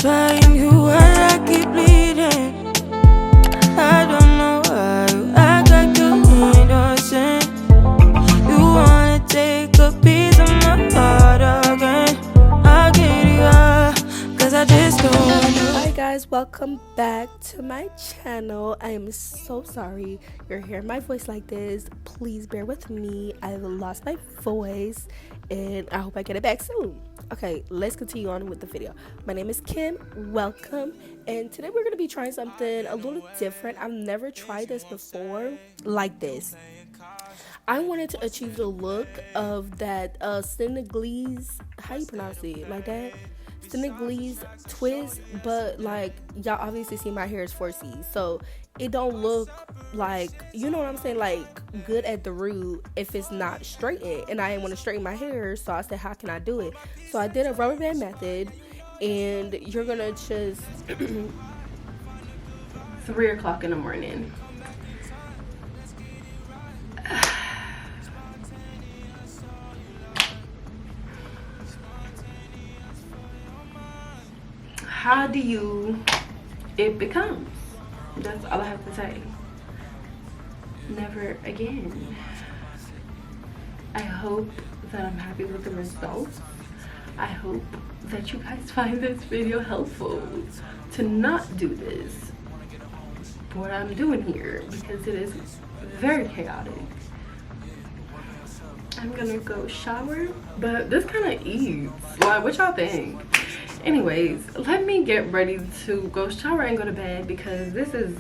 trying you when I keep bleeding. I don't know why you act like you innocent. You wanna take a piece of my heart again. I'll get it up, 'cause I just don't want you. Hi guys, welcome back to my channel. I am so sorry you're hearing my voice like this. Please bear with me. I've lost my voice and I hope I get it back soon. Okay, let's continue on with the video. My name is Kim, welcome, and today we're going to be trying something a little different. I've never tried this before like this. I wanted to achieve the look of that Senegalese, how you pronounce it, like that? Senegalese twist, but like y'all obviously see my hair is 4C, so it don't look like, you know what I'm saying, like good at the root if it's not straightened, and I didn't want to straighten my hair, so I said how can I do it? So I did a rubber band method, and you're gonna just 3 o'clock in the morning. How do it becomes? That's all I have to say. Never again. I hope that I'm happy with the results. I hope that you guys find this video helpful to not do this, what I'm doing here, because it is very chaotic. I'm gonna go shower, but this kind of eats. Like, what y'all think? Anyways, let me get ready to go shower and go to bed, because this is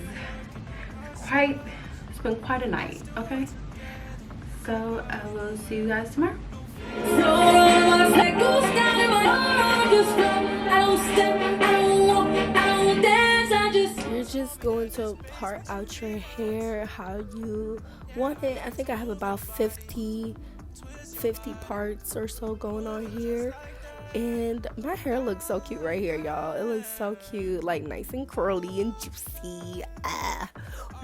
it's been quite a night, okay? So I will see you guys tomorrow. You're just going to part out your hair how you want it. I think I have about 50 parts or so going on here. And my hair looks so cute right here, y'all. It looks so cute, like nice and curly and juicy.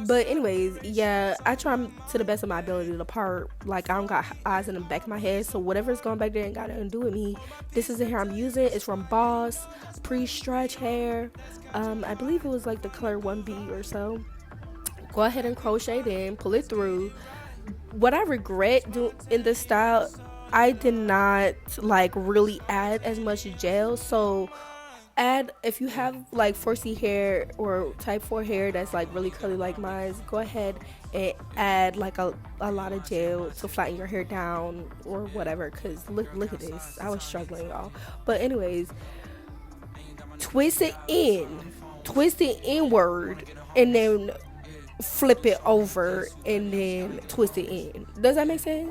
But anyways, yeah, I try to the best of my ability to part. Like, I don't got eyes in the back of my head, so whatever's going back there ain't got nothing to do with me. This is the hair I'm using. It's from Boss Pre-Stretch Hair. I believe it was like the color 1B or so. Go ahead and crochet it in, pull it through. What I regret doing in this style, I did not like really add as much gel. So add, if you have like 4C hair or type 4 hair that's like really curly like mine, go ahead and add like a lot of gel to flatten your hair down or whatever, because look at this, I was struggling, y'all. But anyways, twist it inward, and then flip it over and then twist it in. Does that make sense?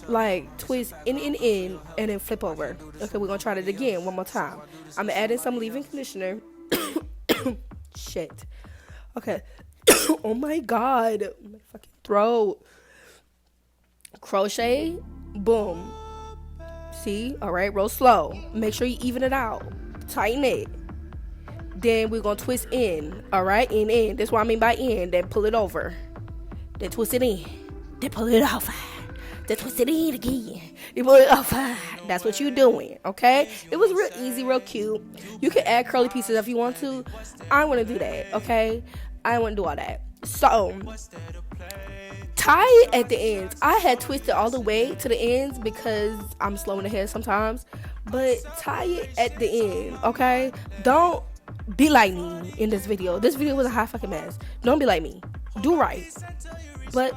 Like, twist in, and then flip over. Okay, we're gonna try that again one more time. I'm adding some leave-in conditioner. Shit. Okay. Oh my god, my fucking throat. Crochet, boom. See? All right, roll slow. Make sure you even it out. Tighten it. Then we're gonna twist in. All right, in. That's what I mean by in. Then pull it over. Then twist it in. Then pull it off. Then twist it in again. You pull it off. That's what you're doing, okay? It was real easy, real cute. You can add curly pieces if you want to. I want to do that, okay? I want to do all that. So, tie it at the ends. I had twisted all the way to the ends because I'm slow in the head sometimes. But tie it at the end, okay? Don't be like me in this video. This video was a hot fucking mess. Don't be like me. Do right. But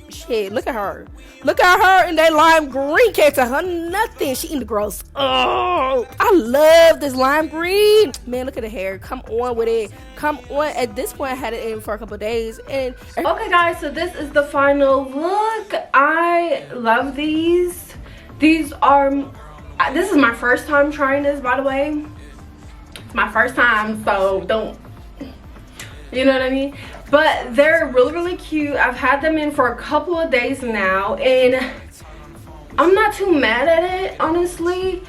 shit, look at her. Look at her in that lime green. Can't tell her nothing. She eating the gross. Oh, I love this lime green. Man, look at the hair. Come on with it. Come on. At this point, I had it in for a couple days. And okay, guys, so this is the final look. I love these. This is my first time trying this, by the way. It's my first time, so don't, you know what I mean? But they're really, really cute. I've had them in for a couple of days now, and I'm not too mad at it, honestly.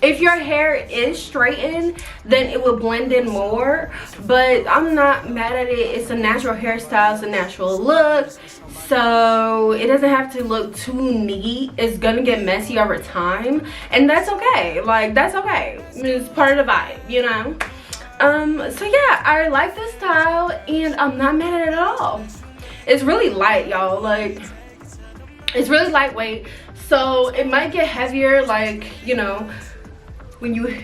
If your hair is straightened, then it will blend in more, but I'm not mad at it. It's a natural hairstyle, it's a natural look, so it doesn't have to look too neat. It's gonna get messy over time, and that's okay. Like, that's okay. It's part of the vibe, you know? So yeah, I like this style, and I'm not mad at it at all. It's really light, y'all. Like, it's really lightweight, so it might get heavier, like, you know, when you,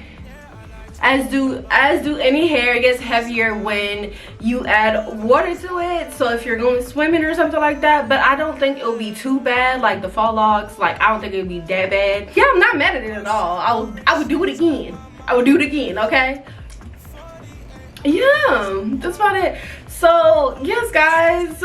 as do any hair, it gets heavier when you add water to it. So if you're going swimming or something like that, but I don't think it'll be too bad, like the fall locks. Like, I don't think it'll be that bad. Yeah, I'm not mad at it at all. I would do it again. I would do it again, okay? Yeah, that's about it. So yes, guys,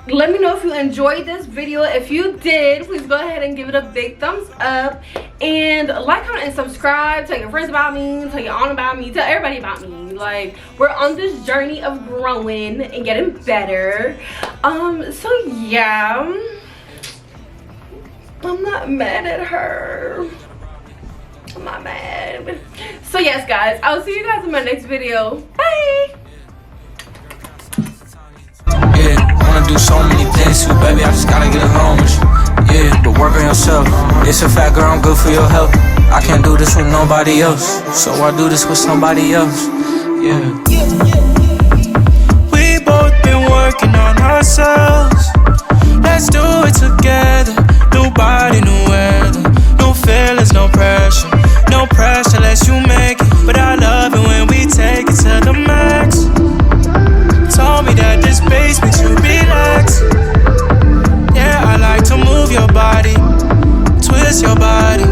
let me know if you enjoyed this video. If you did, please go ahead and give it a big thumbs up, and like, comment, and subscribe. Tell your friends about me, tell your aunt about me, tell everybody about me. Like, we're on this journey of growing and getting better. So yeah, I'm not mad at her. I'm not mad. So yes, guys, I'll see you guys in my next video. Bye. Do so many things too, baby, I just gotta get along with you. Yeah, but work on yourself. It's a fact, girl, I'm good for your health. I can't do this with nobody else, so I do this with somebody else. Yeah. We both been working on ourselves. Let's do it together. New body, new weather. No feelings, no pressure. No pressure unless you make it. But I love it when we take it to the max. Told me that this space makes you relax. Yeah, I like to move your body, twist your body.